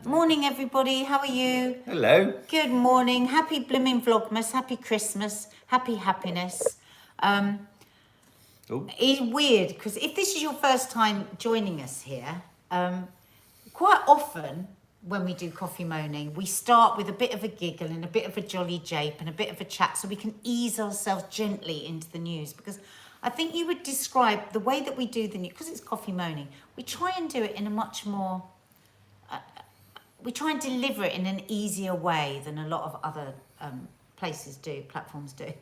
Morning, everybody. How are you? Hello. Good morning. Happy blooming Vlogmas. Happy Christmas. Happy happiness. It's weird because if this is your first time joining us here, quite often when we do coffee moaning, we start with a bit of a giggle and a bit of a jolly jape and a bit of a chat so we can ease ourselves gently into the news, because I think you would describe the way that we do the news, because it's coffee moaning, we try and do it in a much more, we try and deliver it in an easier way than a lot of other places do, platforms do.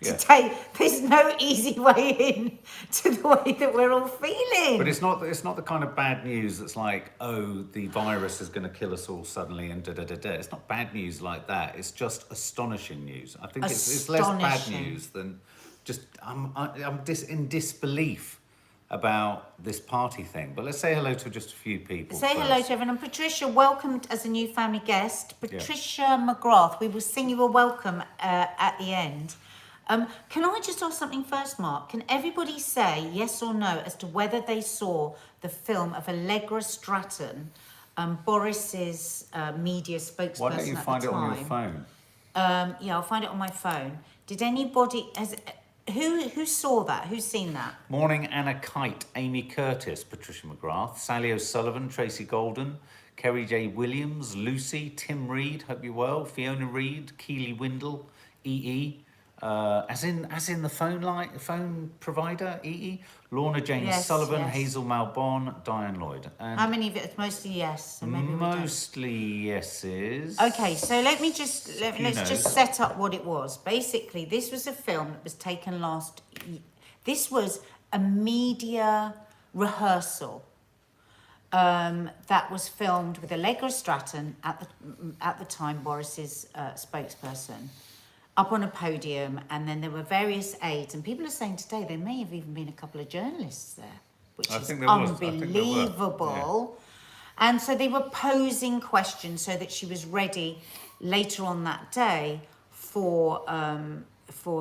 Today, there's no easy way in to the way that we're all feeling. But it's not the kind of bad news that's like, oh, the virus is going to kill us all suddenly and da-da-da-da. It's not bad news like that. It's just astonishing news. I think it's less bad news than just, I'm in disbelief about this party thing. But let's say hello to just a few people. Say hello to everyone. And Patricia, welcomed as a new family guest. Patricia McGrath, we will sing you a welcome at the end. Can I just ask something first, Mark? Can everybody say yes or no as to whether they saw the film of Allegra Stratton, Boris's media spokesperson? Why don't you find it on your phone? Yeah, I'll find it on my phone. Did anybody... Who saw that? Who's seen that? Morning, Anna Kite, Amy Curtis, Patricia McGrath, Sally O'Sullivan, Tracy Golden, Kerry J. Williams, Lucy, Tim Reed, hope you're well, Fiona Reed, Keely Windle, EE, as in the phone provider, EE, Lorna Jane Sullivan, Hazel Malbon, Diane Lloyd. And how many of it? Mostly yes. So maybe mostly yeses. Okay, so let's just set up what it was. Basically, this was a film that was taken this was a media rehearsal that was filmed with Allegra Stratton at the time, Boris's spokesperson, up on a podium, and then there were various aides, and people are saying today there may have even been a couple of journalists there, which is unbelievable. And so they were posing questions so that she was ready later on that day for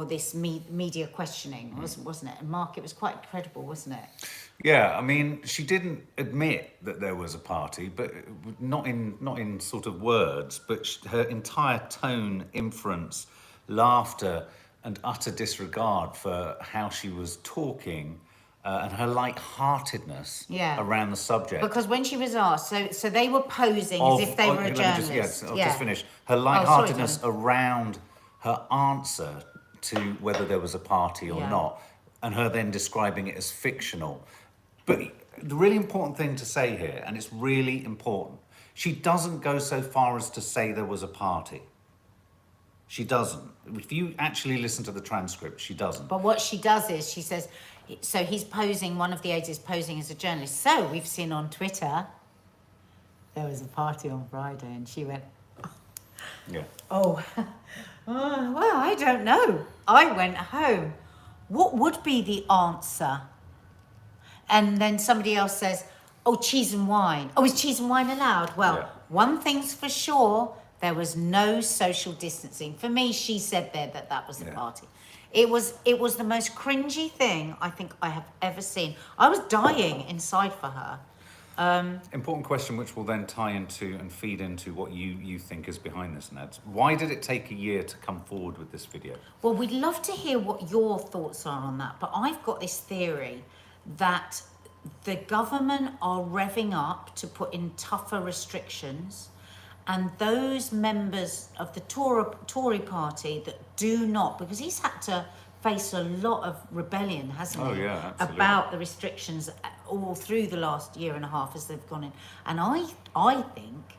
this media questioning, wasn't it? And Mark, it was quite incredible, wasn't it? Yeah, I mean, she didn't admit that there was a party, but not in sort of words, but her entire tone, inference, laughter and utter disregard for how she was talking and her light-heartedness around the subject. Because when she was asked, so they were posing as if they were a journalist. I'll just finish. Her light-heartedness around her answer to whether there was a party or not, and her then describing it as fictional. But the really important thing to say here, and it's really important, she doesn't go so far as to say there was a party. She doesn't. If you actually listen to the transcript, she doesn't. But what she does is she says, so he's posing, one of the aides is posing as a journalist. So we've seen on Twitter, there was a party on Friday, and she went, well, I don't know. I went home. What would be the answer? And then somebody else says, oh, cheese and wine. Oh, is cheese and wine allowed? Well, one thing's for sure, there was no social distancing. For me, she said there that was the party. It was the most cringy thing I think I have ever seen. I was dying inside for her. Important question, which will then tie into and feed into what you think is behind this, Ned. Why did it take a year to come forward with this video? Well, we'd love to hear what your thoughts are on that, but I've got this theory that the government are revving up to put in tougher restrictions, and those members of the Tory party that do not, because he's had to face a lot of rebellion, hasn't he? Oh, yeah, absolutely. About the restrictions all through the last year and a half as they've gone in. And I think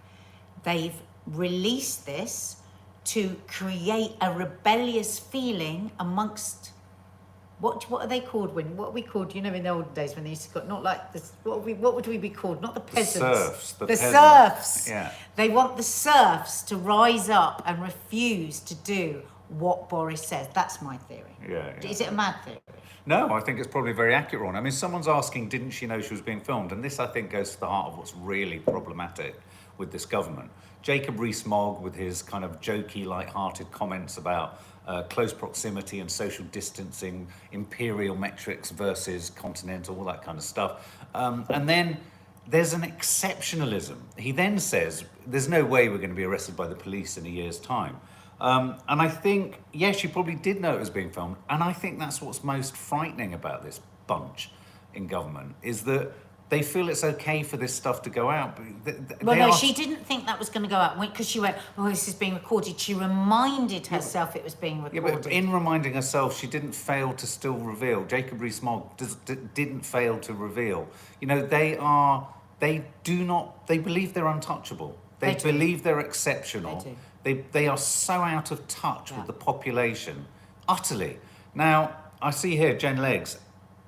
they've released this to create a rebellious feeling amongst, what are they called? What are we called? You know, in the old days when they used to got, not like this, what would we be called? Not the peasants. The serfs. Serfs. Yeah. They want the serfs to rise up and refuse to do what Boris says. That's my theory. Yeah. Is it a mad theory? No, I think it's probably a very accurate one. I mean, someone's asking, didn't she know she was being filmed? And this, I think, goes to the heart of what's really problematic with this government. Jacob Rees-Mogg, with his kind of jokey, light-hearted comments about close proximity and social distancing, imperial metrics versus continental, all that kind of stuff. And then there's an exceptionalism. He then says, there's no way we're going to be arrested by the police in a year's time. And I think, yes, she probably did know it was being filmed. And I think that's what's most frightening about this bunch in government, is that they feel it's okay for this stuff to go out. Well, no, she didn't think that was going to go out because she went, oh, this is being recorded. She reminded herself it was being recorded. Yeah, but in reminding herself, she didn't fail to still reveal. Jacob Rees-Mogg didn't fail to reveal. You know, they believe they're untouchable. They believe they're exceptional. They are so out of touch with the population, utterly. Now, I see here Jen Leggs.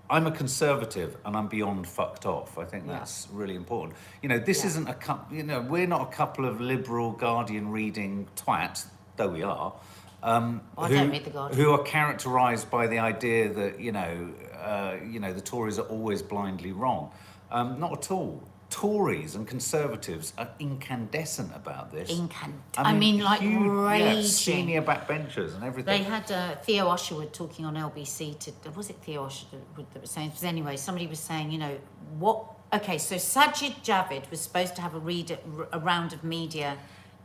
I'm a conservative and I'm beyond fucked off. I think that's really important. You know, this isn't a couple, you know, we're not a couple of liberal Guardian reading twats, though we are. I don't read the Guardian. Who are characterised by the idea that, you know, the Tories are always blindly wrong. Not at all. Tories and Conservatives are incandescent about this. I mean, like huge, raging. Senior backbenchers and everything. They had Theo Usherwood talking on LBC. Was it Theo Usherwood that was saying? But anyway, somebody was saying, you know, what? Okay, so Sajid Javid was supposed to have a round of media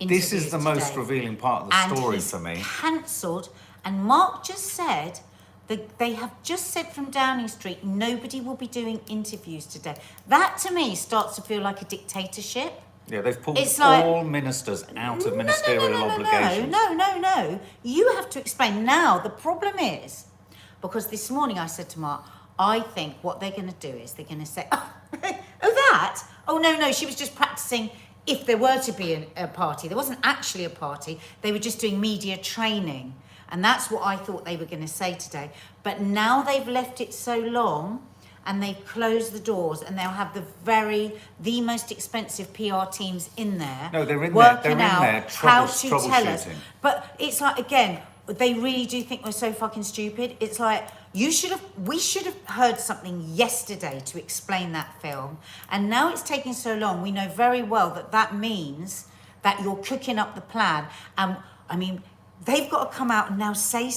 interviews This is the most revealing part of the story for me. Cancelled, and Mark just said that they have just said from Downing Street nobody will be doing interviews today. That to me starts to feel like a dictatorship. Yeah, they've pulled all ministers out of ministerial obligations. No. You have to explain. Now, the problem is, because this morning I said to Mark, I think what they're going to do is they're going to say, no, she was just practicing if there were to be a party. There wasn't actually a party. They were just doing media training. And that's what I thought they were going to say today. But now they've left it so long and they've closed the doors and they'll have the most expensive PR teams in there. No, they're in working there. out They're in there how to tell us. troubleshooting. But it's like, again, they really do think we're so fucking stupid. It's like, we should have heard something yesterday to explain that film. And now it's taking so long. We know very well that means that you're cooking up the plan. I mean, they've got to come out and now say...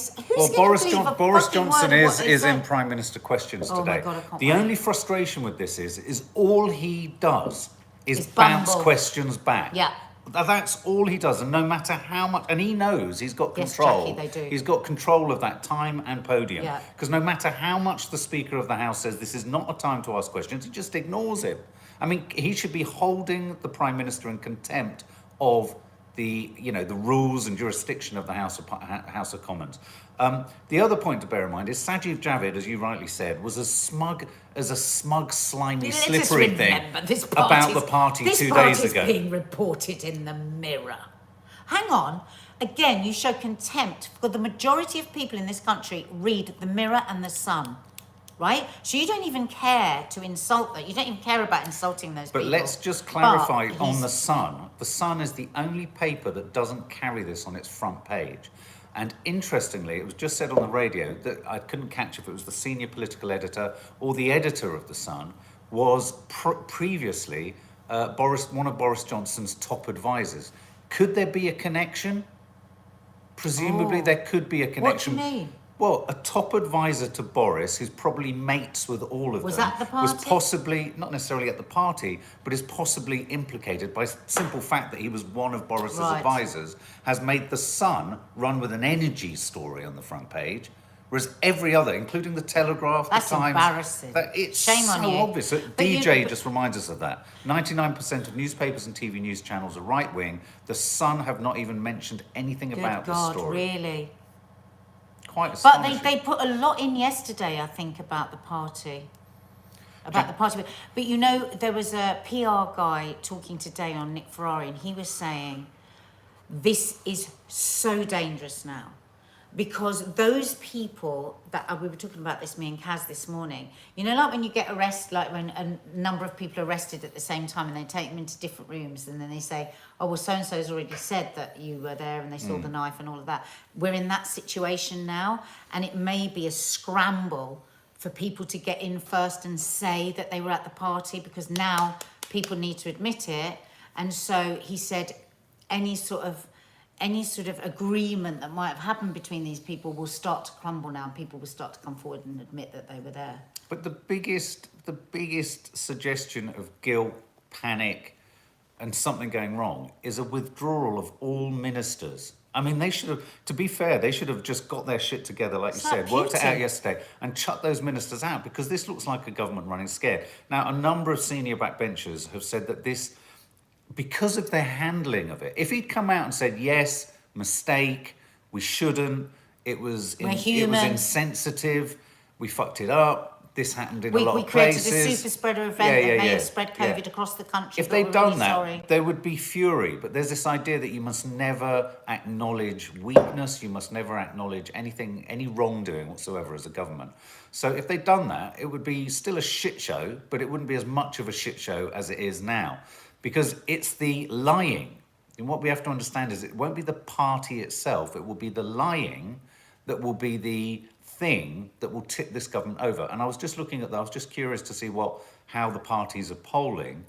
Boris Johnson is in Prime Minister questions today. My God, I can't the wait. only frustration with this is all he does is bounce questions back. Yeah. That's all he does, and no matter how much... And he knows he's got control. Yes, Jackie, they do. He's got control of that time and podium. Yeah. Because no matter how much the Speaker of the House says this is not a time to ask questions, he just ignores it. I mean, he should be holding the Prime Minister in contempt of the rules and jurisdiction of the House of Commons. The other point to bear in mind is Sajid Javid, as you rightly said, was as smug, slimy, slippery thing about the party 2 days ago. This party's being reported in the Mirror. Hang on. Again, you show contempt for the majority of people in this country read the Mirror and the Sun. Right? So you don't even care to insult them. You don't even care about insulting those people. But let's just clarify on The Sun. The Sun is the only paper that doesn't carry this on its front page. And interestingly, it was just said on the radio that I couldn't catch if it was the senior political editor or the editor of The Sun was previously one of Boris Johnson's top advisors. Could there be a connection? Presumably there could be a connection. What do you mean? Well, a top advisor to Boris, who's probably mates with all of them, was at the party? Was possibly, not necessarily at the party, but is possibly implicated by simple fact that he was one of Boris's advisors, has made The Sun run with an energy story on the front page, whereas every other, including the Telegraph, That's the Times... embarrassing. It's Shame on so you. obvious. DJ just reminds us of that. 99% of newspapers and TV news channels are right-wing. The Sun have not even mentioned anything about this story. Really? Quite but astonishing. they put a lot in yesterday, I think, about the party. But you know, there was a PR guy talking today on Nick Ferrari, and he was saying, this is so dangerous now. Because those people that we were talking about this, me and Kaz this morning, you know, like when you get arrested, like when a number of people are arrested at the same time and they take them into different rooms and then they say, oh, well, so-and-so's already said that you were there and they saw the knife and all of that. We're in that situation now, and it may be a scramble for people to get in first and say that they were at the party, because now people need to admit it. And so he said any sort of agreement that might have happened between these people will start to crumble now, and people will start to come forward and admit that they were there. But the biggest suggestion of guilt panic and something going wrong is a withdrawal of all ministers. I mean, they should have, to be fair, they should have just got their shit together, like you said, worked it out yesterday, and chucked those ministers out, because this looks like a government running scared. Now, a number of senior backbenchers have said that this, because of their handling of it, if he'd come out and said, yes, mistake, we shouldn't, it was insensitive, we fucked it up, this happened in a lot of places. We created a super spreader event that may have spread COVID across the country. If they'd done that, there would be fury. But there's this idea that you must never acknowledge weakness, you must never acknowledge anything, any wrongdoing whatsoever as a government. So if they'd done that, it would be still a shit show, but it wouldn't be as much of a shit show as it is now. Because it's the lying. And what we have to understand is it won't be the party itself, it will be the lying that will be the thing that will tip this government over. And I was just looking at that, I was just curious to see how the parties are polling.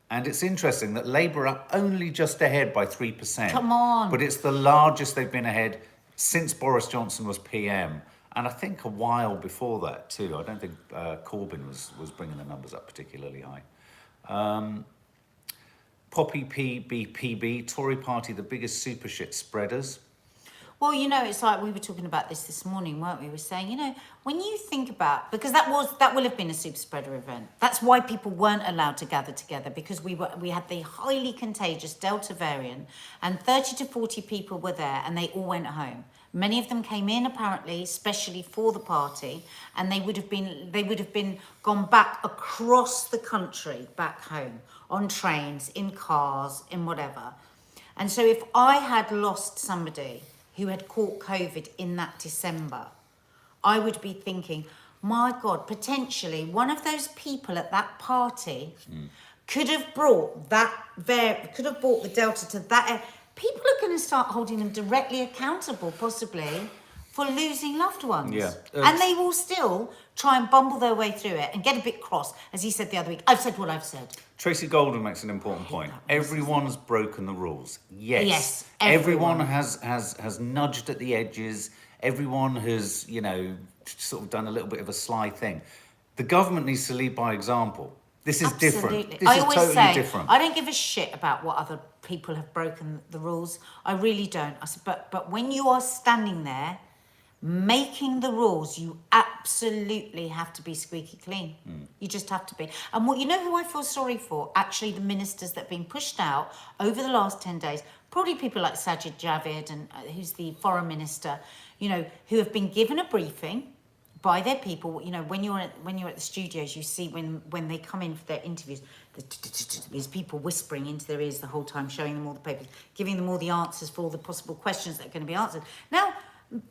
And it's interesting that Labour are only just ahead by 3%. Come on. But it's the largest they've been ahead since Boris Johnson was PM. And I think a while before that too. I don't think Corbyn was bringing the numbers up particularly high. Poppy PB, Tory party, the biggest super shit spreaders. Well, you know, it's like we were talking about this morning, weren't we? We were saying, you know, when you think about, because that will have been a super spreader event. That's why people weren't allowed to gather together, because we had the highly contagious Delta variant, and 30 to 40 people were there, and they all went home. Many of them came in apparently, especially for the party, and they would have been gone back across the country, back home, on trains, in cars, in whatever. And so if I had lost somebody who had caught COVID in that December, I would be thinking, my God, potentially one of those people at that party could have brought the Delta to that. People are going to start holding them directly accountable, possibly, for losing loved ones. Yeah. And they will still try and bumble their way through it and get a bit cross, as he said the other week. I've said what I've said. Tracy Golden makes an important point. Everyone's broken the rules. Yes. Yes. Everyone has nudged at the edges. Everyone has, you know, sort of done a little bit of a sly thing. The government needs to lead by example. This is different. This is totally different. I don't give a shit about what other people have broken the rules. I really don't. I said, but when you are standing there making the rules, you absolutely have to be squeaky clean. You just have to be. And what, you know who I feel sorry for? Actually, the ministers that have been pushed out over the last 10 days, probably people like Sajid Javid, and who's the foreign minister, you know, who have been given a briefing by their people. You know, when you're at the studios, you see when they come in for their interviews, there's people whispering into their ears the whole time, showing them all the papers, giving them all the answers for all the possible questions that are going to be answered. Now,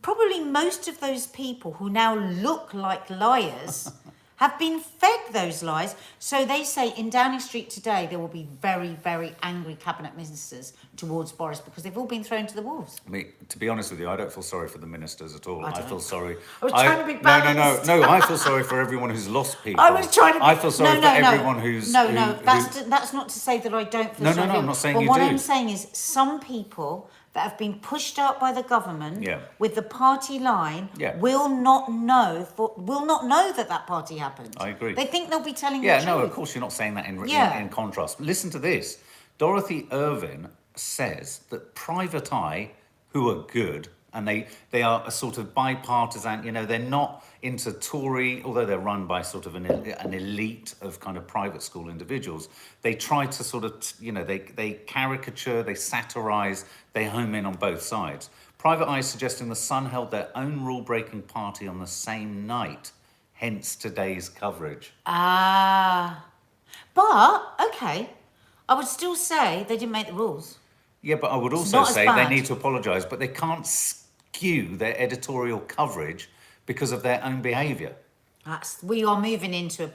probably most of those people who now look like liars have been fed those lies. So they say in Downing Street today, there will be very, very angry cabinet ministers towards Boris, because they've all been thrown to the wolves. I mean, to be honest with you, I don't feel sorry for the ministers at all. I feel sorry. I was trying to be balanced. No, I feel sorry for everyone who's lost people. I was trying to be... I feel sorry for everyone who's... That's not to say that I don't feel sorry. No, I'm not saying you do. But what I'm saying is some people that have been pushed out by the government with the party line will not know that party happened. I agree. They think they'll be telling the truth. Yeah, no, of course you're not saying that in contrast. Listen to this. Dorothy Irvin says that Private Eye, who are good, and they are a sort of bipartisan, you know, they're not into Tory, although they're run by sort of an elite of kind of private school individuals. They try to sort of, you know, they caricature, they satirise, they home in on both sides. Private Eye suggesting the Sun held their own rule-breaking party on the same night, hence today's coverage. But, okay, I would still say they didn't make the rules. Yeah, but I would also say they need to apologise, but they can't skew their editorial coverage because of their own behaviour. We are moving into a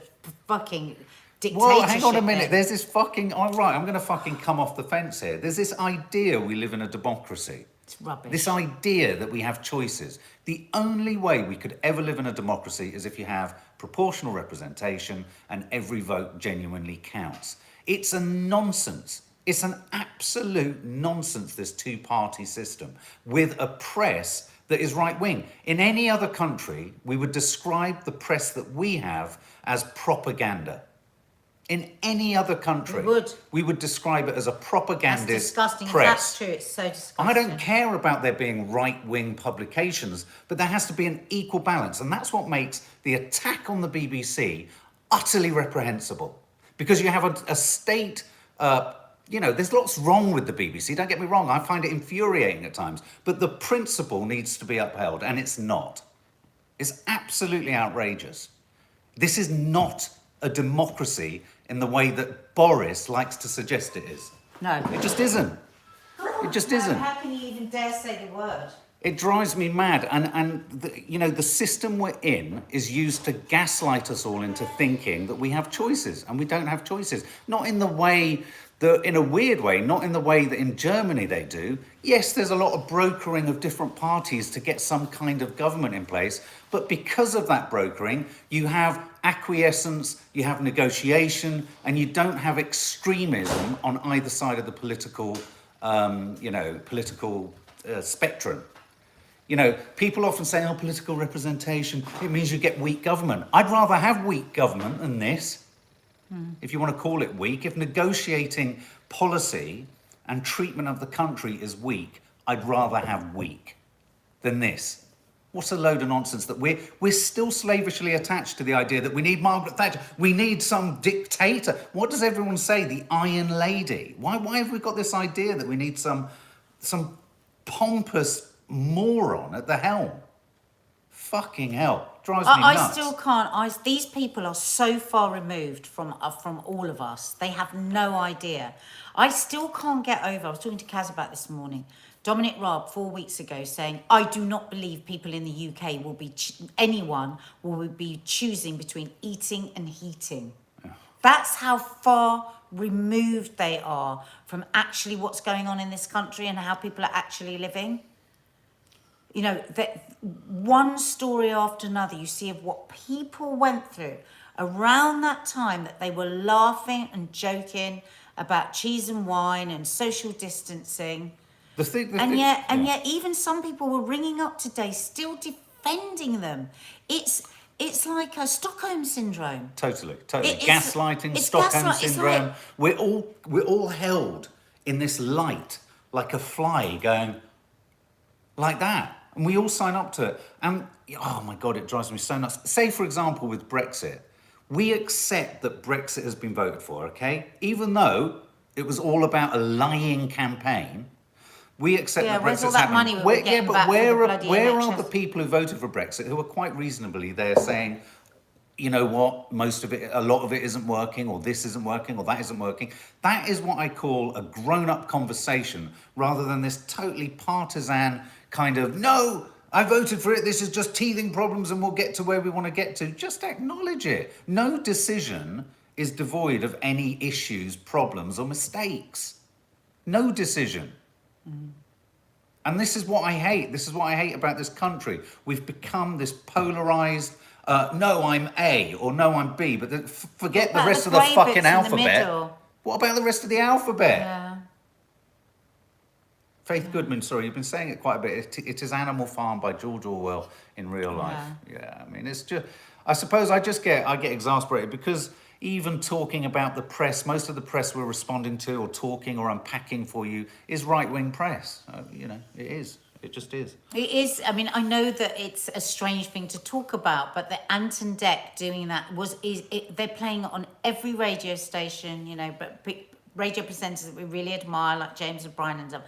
fucking dictatorship. Well, hang on a minute. There's this fucking... All right, I'm going to fucking come off the fence here. There's this idea we live in a democracy. It's rubbish. This idea that we have choices. The only way we could ever live in a democracy is if you have proportional representation and every vote genuinely counts. It's a nonsense. It's an absolute nonsense, this two-party system, with a press that is right-wing. In any other country, we would describe the press that we have as propaganda. In any other country, we would describe it as a propagandist That's disgusting. press. That's true. It's so disgusting. I don't care about there being right-wing publications, but there has to be an equal balance. And that's what makes the attack on the BBC utterly reprehensible. Because you have a state, there's lots wrong with the BBC, don't get me wrong, I find it infuriating at times. But the principle needs to be upheld, and it's not. It's absolutely outrageous. This is not a democracy in the way that Boris likes to suggest it is. No. It just isn't. It just isn't. How can you even dare say the word? It drives me mad. And the system we're in is used to gaslight us all into thinking that we have choices, and we don't have choices. Not in the way that, in a weird way, not in the way that in Germany they do. Yes, there's a lot of brokering of different parties to get some kind of government in place, but because of that brokering, you have acquiescence, you have negotiation, and you don't have extremism on either side of the political spectrum. People often say, political representation, it means you get weak government. I'd rather have weak government than this, if you want to call it weak. If negotiating policy and treatment of the country is weak, I'd rather have weak than this. What a load of nonsense that we're still slavishly attached to the idea that we need Margaret Thatcher, we need some dictator. What does everyone say? The Iron Lady. Why have we got this idea that we need some pompous moron at the helm? Fucking hell. Drives me nuts. I still can't. These people are so far removed from all of us. They have no idea. I still can't get over. I was talking to Kaz about this morning. Dominic Raab 4 weeks ago saying, I do not believe people in the UK anyone will be choosing between eating and heating. Yeah. That's how far removed they are from actually what's going on in this country and how people are actually living. That one story after another you see of what people went through around that time, that they were laughing and joking about cheese and wine and social distancing. Yet even some people were ringing up today still defending them. It's like a Stockholm syndrome. Totally. Gaslighting, Stockholm syndrome. We're all held in this light like a fly going like that. And we all sign up to it. And, oh my God, it drives me so nuts. Say, for example, with Brexit, we accept that Brexit has been voted for, okay? Even though it was all about a lying campaign, we accept that Brexit's happening. Where are the people who voted for Brexit who are quite reasonably there saying, you know what, a lot of it isn't working, or this isn't working, or that isn't working? That is what I call a grown-up conversation, rather than this totally partisan kind of, no, I voted for it, this is just teething problems and we'll get to where we want to get to. Just acknowledge it. No decision is devoid of any issues, problems, or mistakes. No decision. Mm. And this is what I hate. This is what I hate about this country. We've become this polarised, no, I'm A, or no, I'm B, but forget the rest of the fucking alphabet. What about the rest of the alphabet? Yeah. Faith Goodman, sorry, you've been saying it quite a bit. It is Animal Farm by George Orwell in real life. Yeah, I mean, it's just, I suppose I get exasperated because even talking about the press, most of the press we're responding to or talking or unpacking for you is right-wing press. It is. It just is. It is. I mean, I know that it's a strange thing to talk about, but the Anton Deck doing that they're playing it on every radio station, but radio presenters that we really admire, like James O'Brien and stuff.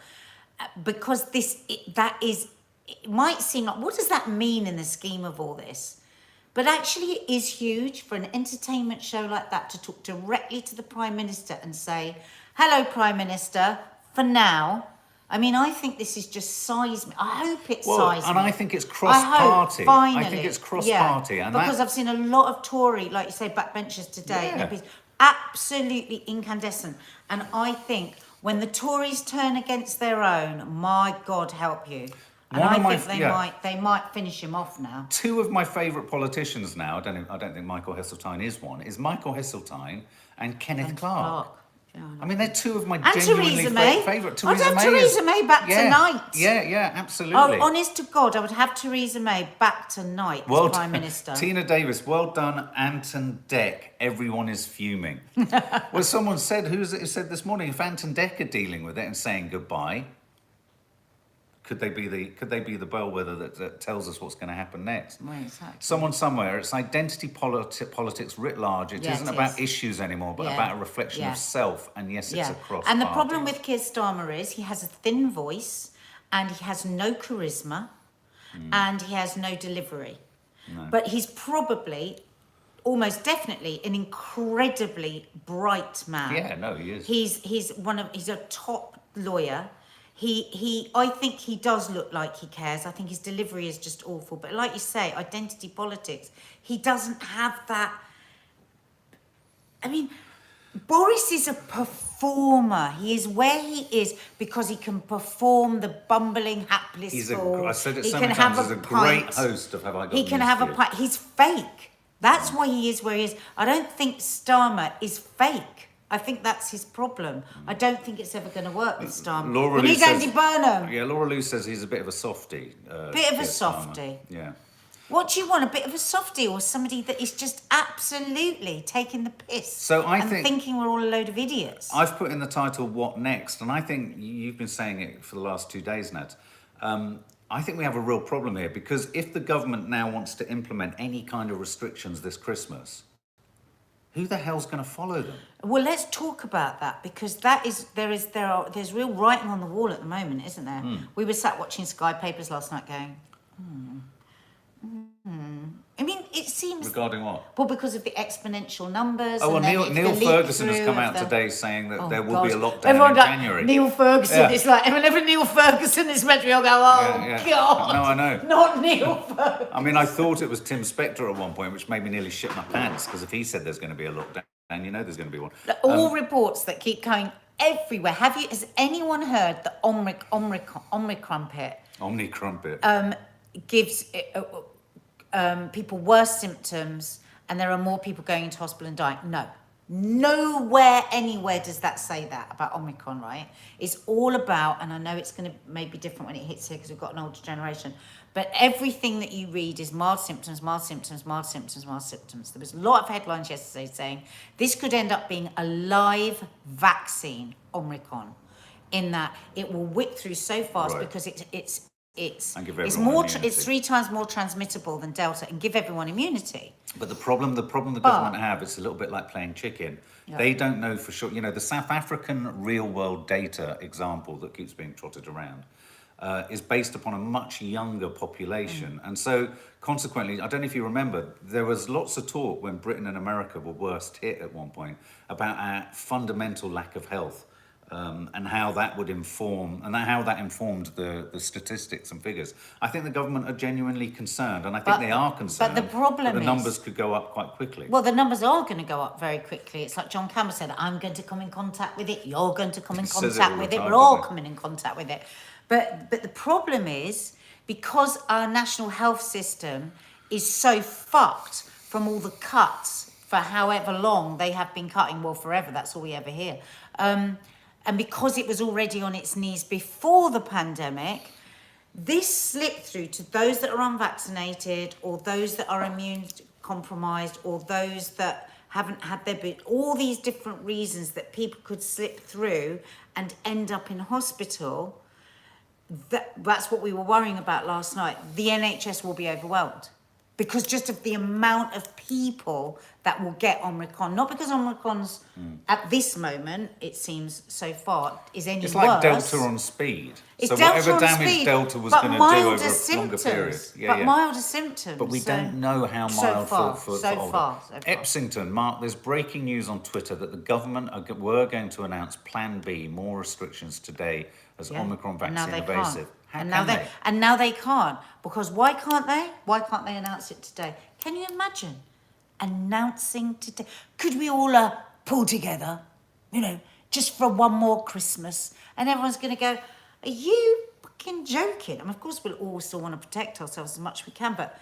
Because it might seem like, what does that mean in the scheme of all this? But actually it is huge for an entertainment show like that to talk directly to the Prime Minister and say, hello, Prime Minister, for now. I mean, I think this is just seismic. I hope it's seismic. And I think it's cross-party. Finally. I think it's cross-party. Yeah, because I've seen a lot of Tory, like you say, backbenchers today. Yeah. Absolutely incandescent. And I think when the Tories turn against their own, my God help you. And I think they might finish him off now. Two of my favourite politicians now, I don't think Michael Heseltine is one, is Michael Heseltine and Kenneth Clarke. I mean, they're two of my And genuinely Theresa May. favourite. I'd have Theresa May back tonight. Yeah, absolutely. Oh, honest to God, I would have Theresa May back tonight as Prime Minister. Tina Davis, well done, Anton Deck. Everyone is fuming. Well, someone said, who said this morning, if Anton Deck are dealing with it and saying goodbye, could they be the bellwether that tells us what's going to happen next? Well, exactly. Someone somewhere, it's identity politics writ large. It isn't about issues anymore, but about a reflection of self. And yes, it's across And the parties. problem with Keir Starmer is he has a thin voice and he has no charisma and he has no delivery. No. But he's probably, almost definitely, an incredibly bright man. Yeah, no, he is. He's a top lawyer. I think he does look like he cares. I think his delivery is just awful. But like you say, identity politics, he doesn't have that. I mean, Boris is a performer. He is where he is because he can perform the bumbling, hapless fool. I said it so many times, he's a great host of Have I Got He can have a pint. He's fake. That's why he is where he is. I don't think Starmer is fake. I think that's his problem. I don't think it's ever going to work with Starmer. We need Andy Burnham. Yeah, Laura Lou says he's a bit of a softie. Bit of a softie. Yeah. What do you want? A bit of a softie or somebody that is just absolutely taking the piss so thinking we're all a load of idiots? I've put in the title, What Next? And I think you've been saying it for the last 2 days, Nat. I think we have a real problem here because if the government now wants to implement any kind of restrictions this Christmas, who the hell's going to follow them? Well, let's talk about that because there's real writing on the wall at the moment, isn't there? We were sat watching Sky Papers last night going, I mean, it seems... Regarding what? Well, because of the exponential numbers. Oh, well, Neil Ferguson has come out today saying that there will be a lockdown in January. Neil Ferguson is like, whenever Neil Ferguson is meant to be, I'll go, God. No, I know. Not Neil Ferguson. I mean, I thought it was Tim Spector at one point, which made me nearly shit my pants, because if he said there's going to be a lockdown, you know there's going to be one. All reports that keep coming everywhere. Has anyone heard the Omicron gives people worse symptoms and there are more people going into hospital and dying? No. Nowhere, anywhere does that say that about Omicron, right? It's all about, and I know it's going to maybe different when it hits here because we've got an older generation, but everything that you read is mild symptoms, mild symptoms, mild symptoms, mild symptoms. There was a lot of headlines yesterday saying this could end up being a live vaccine, Omicron, in that it will whip through so fast because it's 3 times more transmittable than Delta and give everyone immunity. But the problem the government have, it's a little bit like playing chicken. Yeah. They don't know for sure. You know, the South African real-world data example that keeps being trotted around is based upon a much younger population. And so, consequently, I don't know if you remember, there was lots of talk when Britain and America were worst hit at one point about our fundamental lack of health. And how that would inform, and how that informed the statistics and figures. I think the government are genuinely concerned, and I think they are concerned. But the problem is... the numbers could go up quite quickly. Well, the numbers are going to go up very quickly. It's like John Campbell said, I'm going to come in contact with it, you're going to come in contact with it, we're all coming in contact with it. But the problem is, because our national health system is so fucked from all the cuts for however long they have been cutting, well, forever, that's all we ever hear, and because it was already on its knees before the pandemic, this slipped through to those that are unvaccinated or those that are immune compromised or those that haven't had their bit, all these different reasons that people could slip through and end up in hospital. That's what we were worrying about last night. The NHS will be overwhelmed because just of the amount of people that will get Omicron, not because Omicron's at this moment, it seems so far, is any worse. It's like Delta on speed. It's so Delta whatever on damage speed, Delta was going to do over a longer period. Milder symptoms. But we don't know how mild for far. Epsington, Mark, there's breaking news on Twitter that the government were going to announce Plan B, more restrictions today as Omicron vaccine evasive. And now they can't. Because why can't they? Why can't they announce it today? Can you imagine announcing today? Could we all pull together, just for one more Christmas? And everyone's going to go, are you fucking joking? And of course, we'll all still want to protect ourselves as much as we can, but...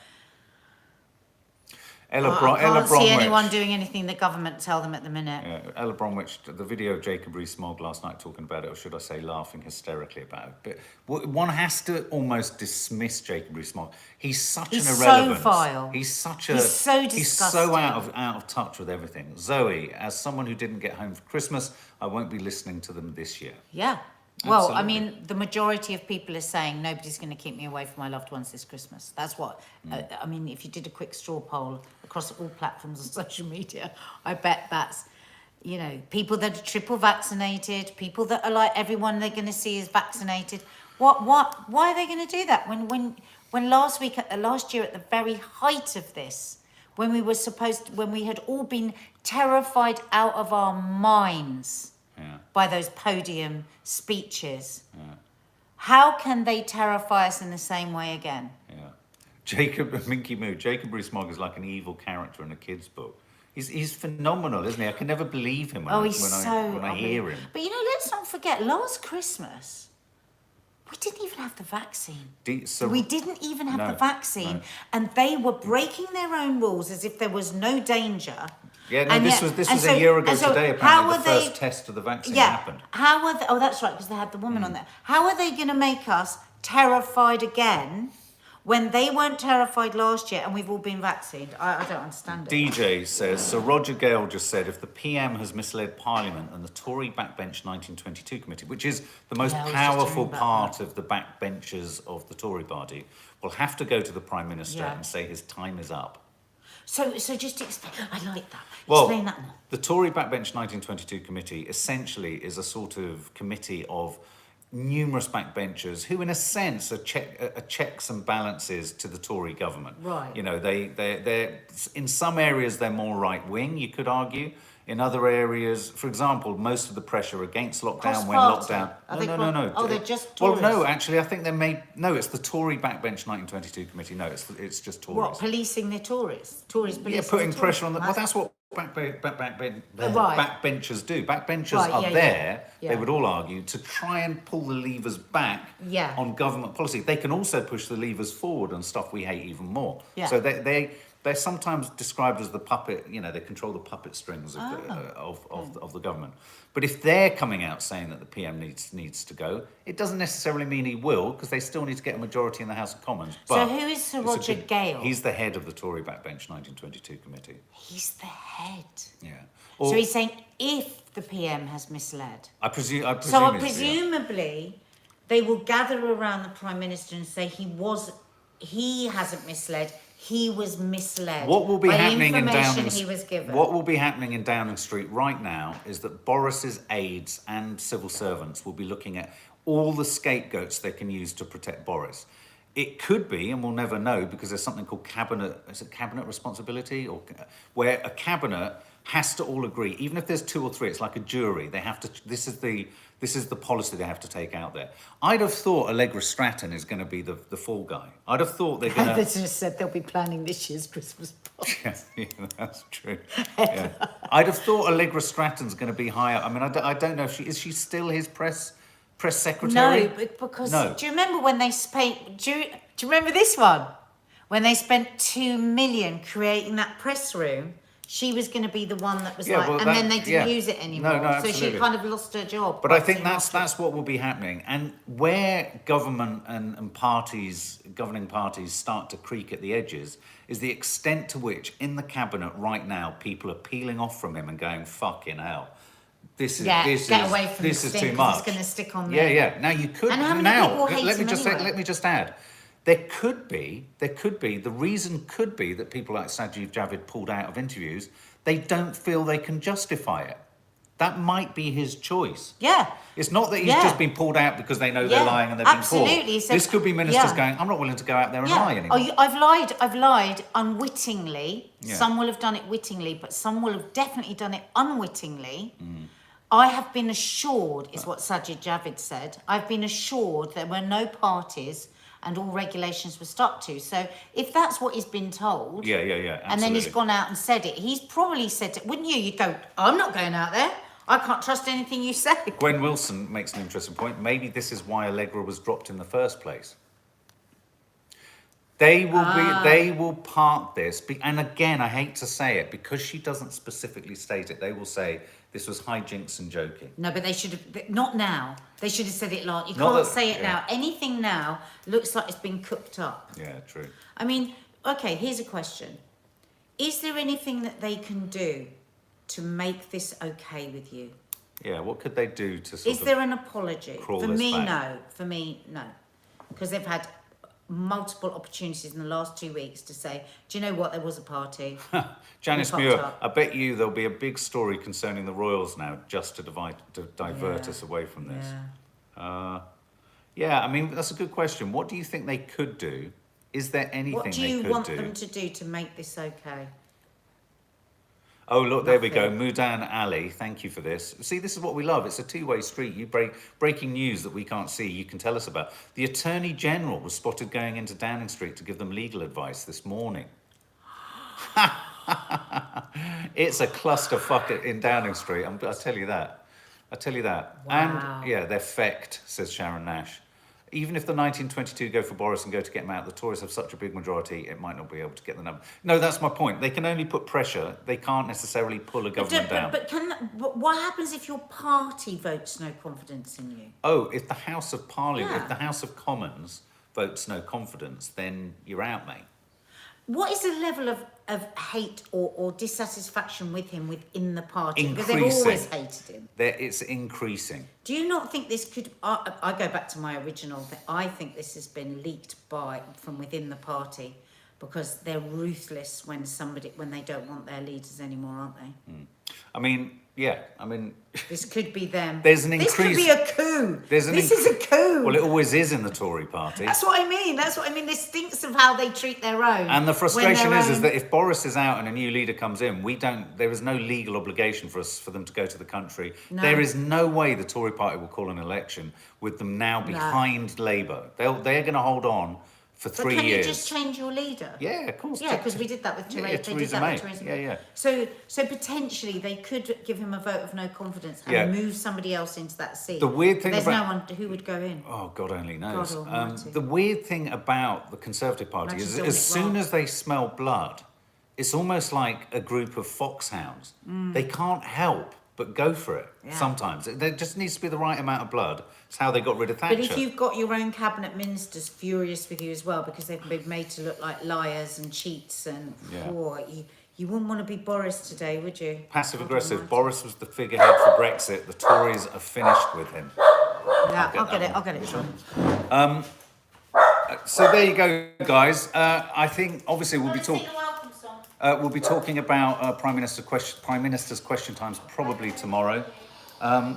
I can't see anyone doing anything the government tell them at the minute. Yeah, Ella Bromwich, the video of Jacob Rees-Mogg last night talking about it, or should I say laughing hysterically about it. But one has to almost dismiss Jacob Rees-Mogg. He's such an irrelevance. So vile. He's so disgusting. He's so out of touch with everything. Zoe, as someone who didn't get home for Christmas, I won't be listening to them this year. Yeah. Well, I mean, the majority of people are saying nobody's going to keep me away from my loved ones this Christmas. That's what, I mean, if you did a quick straw poll across all platforms of social media, I bet that's, you know, people that are triple vaccinated, people that are like everyone they're going to see is vaccinated. Why are they going to do that? When last year at the very height of this, when we had all been terrified out of our minds by those podium speeches. How can they terrify us in the same way again? Minky Moo, Jacob Rees-Mogg is like an evil character in a kid's book. He's phenomenal, isn't he? I can never believe him when I hear him. But you know, let's not forget, last Christmas, we didn't even have the vaccine. We didn't even have the vaccine. And they were breaking their own rules as if there was no danger. Yeah, no, this was a year ago today, apparently, the first test of the vaccine happened. Oh, that's right, because they had the woman on there. How are they going to make us terrified again when they weren't terrified last year and we've all been vaccinated? I don't understand it. DJ says, Sir Roger Gale just said, if the PM has misled Parliament and the Tory Backbench 1922 Committee, which is the most powerful part of the backbenchers of the Tory party, will have to go to the Prime Minister and say his time is up. So just explain. I like that. Well, explain that more. The Tory Backbench 1922 Committee essentially is a sort of committee of numerous backbenchers who, in a sense, are checks and balances to the Tory government. Right. You know, they're in some areas they're more right wing, you could argue. In other areas, for example, most of the pressure against lockdown, when lockdown... No. Oh, they're just Tories. Well, no, actually, I think it's the Tory Backbench 1922 Committee. No, it's just Tories. What, policing the Tories? Tories policing putting pressure on the... Well, that's what backbenchers do. Backbenchers are there, they would all argue, to try and pull the levers back on government policy. They can also push the levers forward on stuff we hate even more. Yeah. So they're sometimes described as the puppet, you know, they control the puppet strings of the government. But if they're coming out saying that the PM needs to go, it doesn't necessarily mean he will, because they still need to get a majority in the House of Commons. But so who is Sir Roger Gale? He's the head of the Tory Backbench 1922 Committee. He's the head? Yeah. So he's saying if the PM has misled. I presume so presumably they will gather around the Prime Minister and say he hasn't misled. He was misled. What will be happening in Downing? He was given. What will be happening in Downing Street right now is that Boris's aides and civil servants will be looking at all the scapegoats they can use to protect Boris. It could be, and we'll never know, because there's something called cabinet responsibility, or where a cabinet has to all agree, even if there's two or three. It's like a jury. They have to. This is the policy they have to take out there. I'd have thought Allegra Stratton is going to be the fall guy. I'd have thought they're going to... They just said they'll be planning this year's Christmas party. Yeah, that's true. Yeah. I'd have thought Allegra Stratton's going to be higher. I mean, I don't know if is she still his press secretary? No, because do you remember when they spent... Do you remember this one? When they spent $2 million creating that press room... She was going to be the one that was then they didn't use it anymore. No, so she kind of lost her job. But I think that's what will be happening. And where government and governing parties start to creak at the edges is the extent to which in the cabinet right now people are peeling off from him and going, fucking hell. This is too much. It's going to stick on there. Yeah. Now you could. And how many people hate let me him just anyway? let me just add. The reason could be that people like Sajid Javid pulled out of interviews. They don't feel they can justify it. That might be his choice. Yeah. It's not that he's just been pulled out because they know they're lying and they've been caught. Absolutely. So, this could be ministers going, I'm not willing to go out there and lie anymore. I've lied unwittingly. Yeah. Some will have done it wittingly, but some will have definitely done it unwittingly. I have been assured, is what Sajid Javid said, I've been assured there were no parties and all regulations were stuck to. So if that's what he's been told... Yeah, absolutely. And then he's gone out and said it, he's probably said it, wouldn't you? You'd go, I'm not going out there. I can't trust anything you say. Gwen Wilson makes an interesting point. Maybe this is why Allegra was dropped in the first place. They will park this, and again, I hate to say it, because she doesn't specifically state it, they will say this was hijinks and joking. No, but they should have, not now. They should have said it like, you Not can't that- say it yeah. now. Anything now looks like it's been cooked up. Yeah, true. I mean, okay, here's a question. Is there anything that they can do to make this okay with you? Yeah, what could they do to sort Is of... there an apology? crawl For this me, back? no. For me, no. Because they've had multiple opportunities in the last 2 weeks to say, do you know what, there was a party. Janice We Muir, fucked up. I bet you there'll be a big story concerning the royals now, just to divert Yeah. us away from this. Yeah. Yeah, I mean, that's a good question. What do you think they could do? Is there anything What do they you could want do? them to do to make this okay? Oh, look, there we go. Nothing. Mudan Ali, thank you for this. See, this is what we love. It's a two-way street. You breaking news that we can't see, you can tell us about. The Attorney General was spotted going into Downing Street to give them legal advice this morning. It's a clusterfuck in Downing Street. I tell you that. I tell you that. Wow. And, yeah, they're fecked, says Sharon Nash. Even if the 1922 go for Boris and go to get him out, the Tories have such a big majority, it might not be able to get the number. No, that's my point. They can only put pressure. They can't necessarily pull a government down. But what happens if your party votes no confidence in you? Oh, if the House of Parliament, Yeah. if the House of Commons votes no confidence, then you're out, mate. What is the level of hate or dissatisfaction with him within the party? Because they've Increasing. always hated him. It's increasing. Do you not think this could... I go back to my original thing. I think this has been leaked from within the party because they're ruthless when they don't want their leaders anymore, aren't they? I mean, yeah, I mean... This could be them. There's an This could increase- be a coup. This is a coup. Well, it always is in the Tory party. That's what I mean. This stinks of how they treat their own. And the frustration when their is own- that if Boris is out and a new leader comes in, there is no legal obligation for them to go to the country. No. There is no way the Tory party will call an election with them now behind Labour. They're going to hold on for 3 But can years. you just change your leader? Yeah, of course. Yeah, because we did that with Theresa. Yeah, They did Theresa that May. with Theresa Yeah, May. yeah. So potentially they could give him a vote of no confidence and Yeah. move somebody else into that seat. The weird thing There's about- no one who would go in. Oh, God only knows. God almighty. The weird thing about the Conservative Party Imagine is doing as it soon wrong. as they smell blood, it's almost like a group of foxhounds. They can't help but go for it Yeah. sometimes. There just needs to be the right amount of blood. It's how they got rid of Thatcher. But if you've got your own cabinet ministers furious with you as well because they've been made to look like liars and cheats and Yeah. you wouldn't want to be Boris today, would you? Passive God aggressive. almighty. Boris was the figurehead for Brexit. The Tories are finished with him. Yeah, I'll get that I'll get it, Sean. So there you go, guys. I think obviously we'll be talking. We'll be talking about Prime Minister's question times probably tomorrow.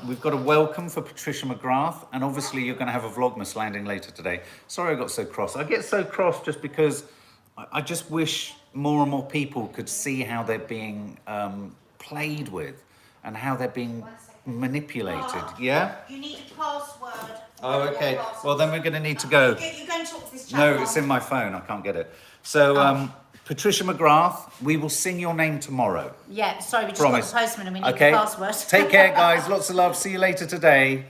We've got a welcome for Patricia McGrath, and obviously you're going to have a Vlogmas landing later today. Sorry I got so cross. I get so cross just because I just wish more and more people could see how they're being played with and how they're being manipulated. Yeah? You need a password. Oh, okay. Well, then we're going to need to go. You're going to talk to this chat. No, it's in my phone. I can't get it. So, Patricia McGrath, we will sing your name tomorrow. Yeah, sorry, we just Promise. got the postman and we need Okay. the password. Take care, guys. Lots of love. See you later today.